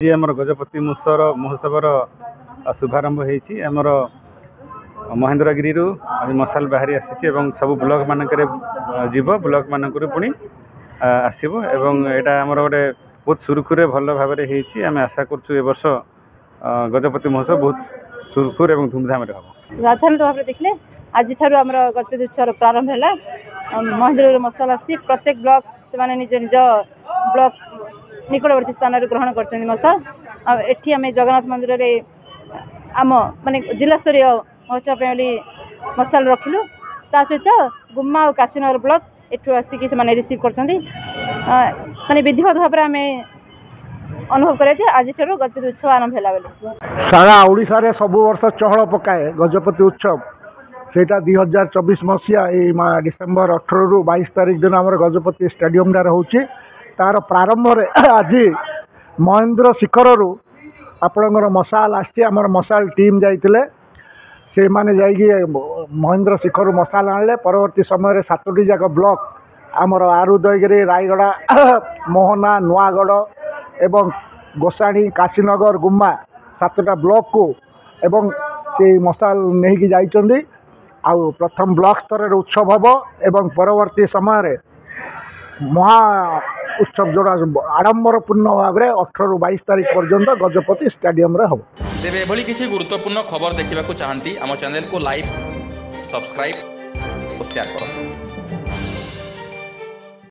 जी आमर गजपति महोत्सवर शुभारंभ होती आमर महेंद्रगिरी मसाल बाहरी आसी सब ब्लॉक मानक जीव ब्लॉक मानक पुणी आसब यहाँ आमर गोटे बहुत सुरखुरे भल भाव आम आशा करवर्ष गजपति महोत्सव बहुत सुरखुर और धूमधाम हम राजधानी भाव देखले आज आम गजपति उत्सव प्रारंभ है महेंद्रगिरी मसाल आसी प्रत्येक ब्लॉक से निज निज ब्लॉक निकटवर्ती स्थान ग्रहण कर मसाल एटी आम जगन्नाथ मंदिर रे आम माने जिला स्तरीय महोत्सव मसाल रखिलु ता सहित गुम्मा और काशीनगर ब्लॉक एठू आसिक रिसीव कर विधिवत भाव आम अनुभव करे आज गजपति उत्सव आरंभ है सारा ओडिशा रे सब वर्ष चहल पकाए गजपति उत्सव सेटा 2024 मसीहा डिसेम्बर 18 रु 22 तारिख दिन आम गजपति स्टेडियम रोचे तार प्रारंभ रे आज महेंद्र शिखर रु आपणकर मसाल आमर मसाल टीम जाइए से माने महेंद्र शिखर मसाल आने परवर्ती समय 7टी जाक ब्लॉक आमर आरुदयगिरी रायगड़ा मोहना नुआगढ़ एवं गोसाणी काशीनगर गुम्मा 7टा ब्लॉक को एवं से मसाल नहीं जाइए आउ प्रथम ब्लॉक स्तर उत्सव हम एवं परवर्ती समय महा उत्सव जोड़ा आडंबरपूर्ण भाव में 18 रु 22 तारिख पर्यंत गजपति स्टेडियम हम तेरे एभली किसी गुरुत्वपूर्ण खबर देखा चाहती आम चैनल को लाइक सब्सक्राइब और शेयर करो।